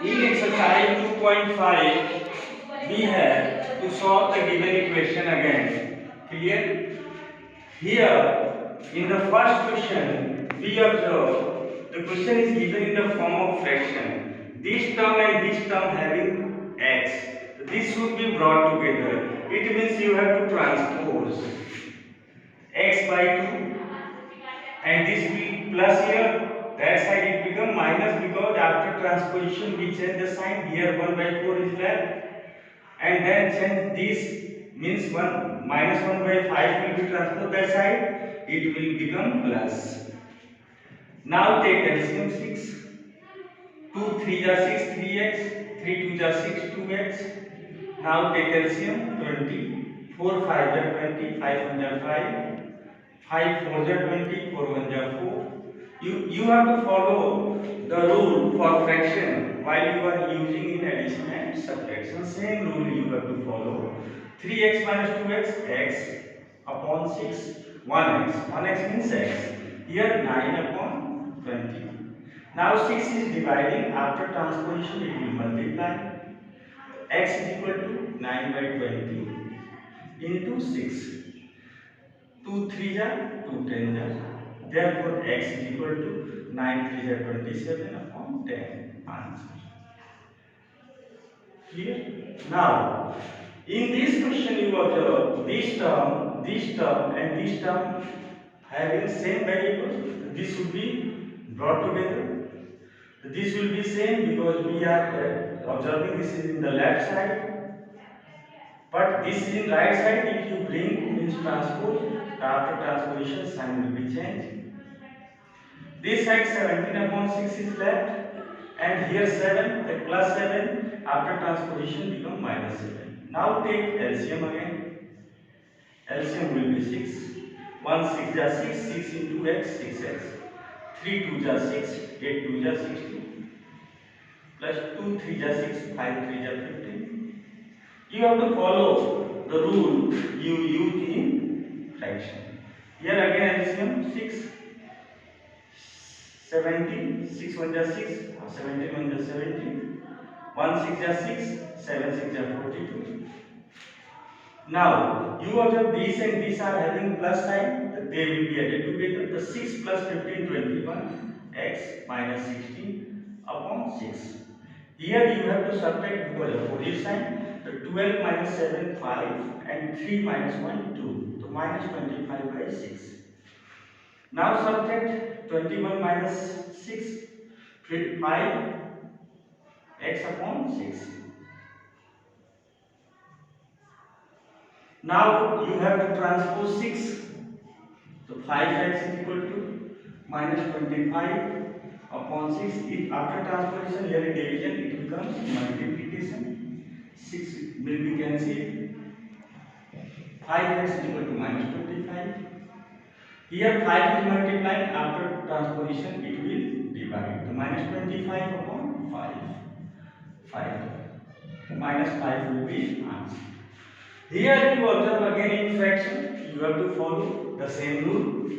In exercise 2.5, we have to solve the given equation again. Clear? Here, in the first question, we observe the question is given in the form of fraction. This term and this term having x. This should be brought together. It means you have to transpose x by 2 and this will plus here. That side it become minus because after transposition we change the sign. Here 1 by 4 is left and then change this means 1 minus 1 by 5 will be transposed that side. It will become plus. Now take LCM 6. 2 3 are 6 3x. 3 2 are 6 2x. Now take LCM 20. 4 5 are 20. 5 1 are 5. 5 4 are 20. 4 1 are 4. You have to follow the rule for fraction while you are using in addition and subtraction. Same rule you have to follow. 3x minus 2x x upon 6 1x. 1x means x. Here 9 upon 20. Now 6 is dividing. After transposition it will multiply. X is equal to 9 by 20 into 6. 2 3 are 2 10 are. Therefore, x is equal to 9 3 are 27 upon 10. Answer. Clear? Now, in this question you observe this term and this term having same variable. This should be brought together. This will be same because we are observing this is in the left side. But this is in right side. If you bring means transpose, after transposition sign will be changed. This side 17 upon 6 is left and here 7, the plus 7 after transposition become minus 7. Now take LCM again. LCM will be 6. 1 6 are 6, 6 into x, 6x. 3 2 are 6, 8 2 are 16. Plus 2 3 are 6, 5 3 are 15. You have to follow the rule you use in fraction. Here again LCM 6. 17, 6 1 are 6, 17 1 are 17, 1 6 are 6, 7 6 are 42. Now, you observe these and these are having plus sign, they will be added together. The 6 plus 15, 21, x minus 16 upon 6. Here you have to subtract because of opposite sign. The 12 minus 7, 5 and 3 minus 1, 2. So minus 25 by 6. Now subtract 21 minus 6, 5 x upon 6. Now you have to transpose 6. So 5x is equal to minus 25 upon 6. If after transposition here in division it becomes multiplication. 6 will be cancelled. 5x is equal to minus 25. Here 5 is multiplied, after transposition it will divide. The minus 25 upon 5. 5. Minus 5 will be answer. Here you observe again in fraction, you have to follow the same rule.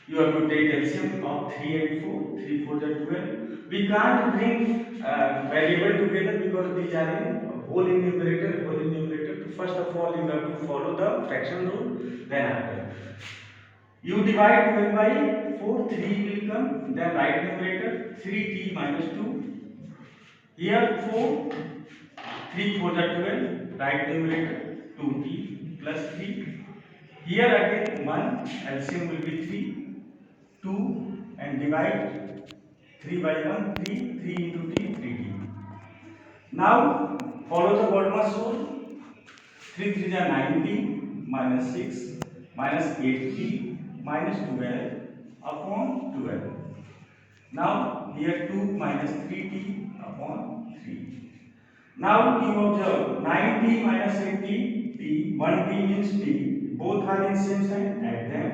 You have to take LCM of 3 and 4. 3 4 are 12. We can't bring variable together because these are in whole in numerator, whole in numerator. First of all you have to follow the fraction rule, then after. You divide 12 by 4, 3 will come, then right numerator 3t minus 2. Here 4, 3 4 are 12, right numerator 2t plus 3. Here again 1, LCM will be 3, 2 and divide 3 by 1, 3, 3 into t, 3t. Now follow the bottommost rule. 3 3 are 9t minus 6 minus 8t minus 12 upon 12. Now here 2 minus 3t upon 3. Now you observe 9t minus 8t, t, 1t means t, both are in same sign, add them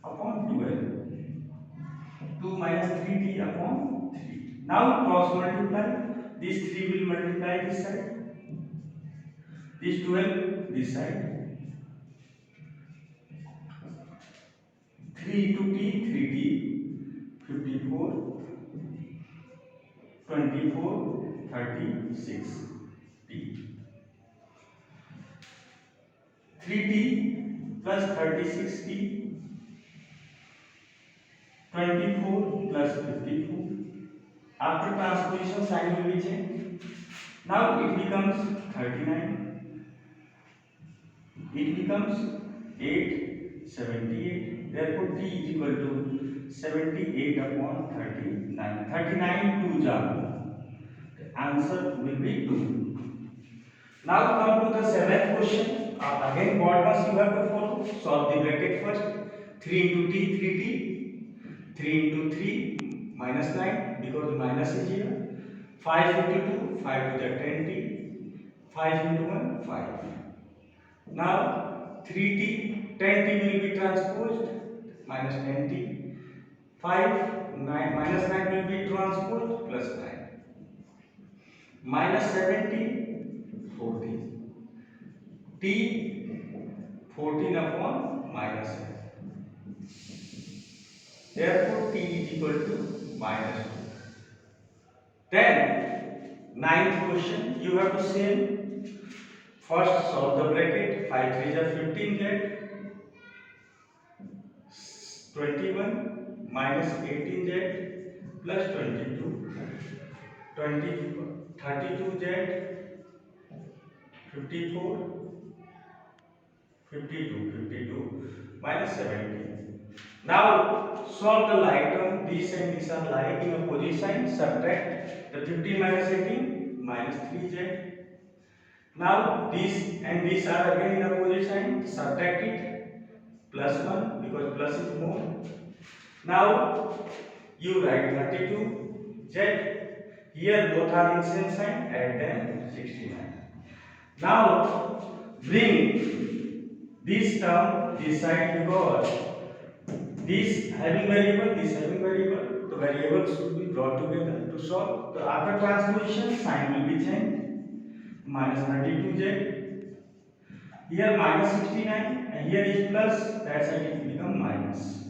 upon 12. 2 minus 3t upon 3. Now cross multiply, this 3 will multiply this side, this 12 this side. 3 into t, 3t, 54. 2436 t. 3t plus 36t, 24 plus 54. After transposition, sign will be changed. Now it becomes 39. It becomes 878. Therefore t is equal to 78 upon 39. 39 2 jam. The answer will be 2. Now come to the seventh question. Again what must you have to follow? Solve the bracket first. 3 into t, 3t. 3 into 3 minus 9 because minus is here. 5 into 2, 5 to the 10t. 5 into 1, 5. Now 3t, 10t will be transposed, minus 10t. 5, 9, minus 9 will be transposed, plus 9. Minus 7t, 14. t, 14 upon minus 7. Therefore t is equal to minus 2. Then, ninth question, you have to say, first solve the bracket. 5 3 is 15 z, 21 minus 18 z plus 22, 32 z, 54, 52 minus 17. Now solve the like term. These and these are like in opposite sign. Subtract the 15 minus 18 minus 3z. Now these and these are again in opposite sign. Subtract it. Plus 1 because plus is more. Now you write 32z. Here both are in same sign. Add them 69. Now bring this term this side because this having variable, this having variable, the variables should be brought together to solve. So after transposition, sign will be changed. Minus 32z. Here minus 69 and here is plus. That side it become minus.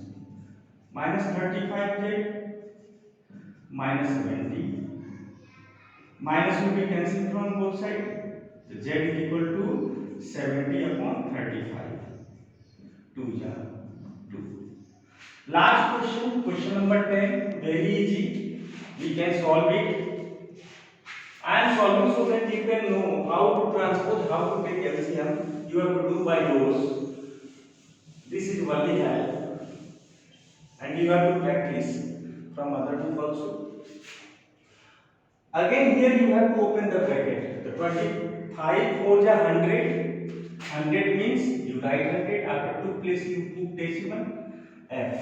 Minus 35z. Minus 70. Minus will be cancelled from both sides. So z is equal to 70 upon 35. 2 jar 2. Last question, question number 10, very easy. We can solve it. I am solving so that you can know how to transpose, how to take LCM. You have to do by yours. This is only help, and you have to practice from other book also. Again here you have to open the bracket. The 25 4 is 100. 100 means you write 100 after 2 place you put decimal. F.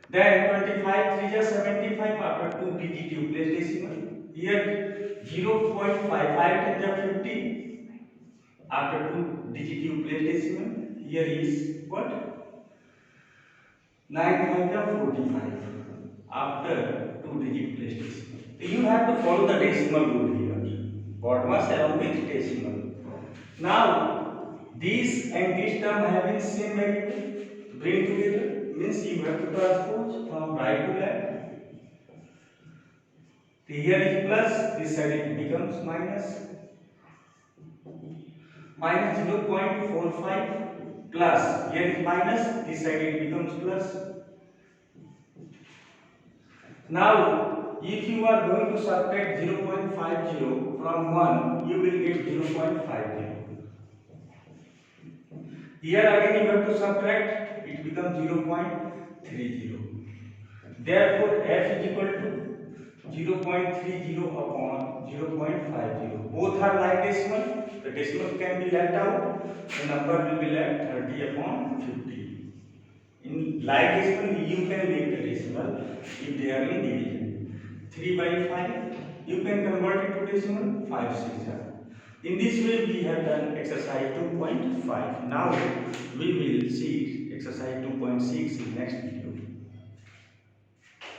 Then 25 3 is 75 after 2 digit you place decimal. Here 0.55 is 50 after 2 digit you place decimal. Here is what? 9 5 is 45 after 2 digit place decimal. You have to follow the decimal rule here. Bottom must along with decimal. Now this and this term having same variable. Bring together means you have to transpose from right to left. Here is plus, this side it becomes minus. Minus 0.45 plus, here is minus, this side it becomes plus. Now, if you are going to subtract 0.50 from 1, you will get 0.50. Here again you have to subtract. It becomes 0.30. Therefore, f is equal to 0.30 upon 0.50. Both are like decimal. The decimal can be left out. The number will be left 30 upon 50. In like decimal, you can make the decimal if they are in division. 3 by 5, you can convert it to decimal 5 6. In this way, we have done exercise 2.5. Now, we will see exercise 2.6 in next video.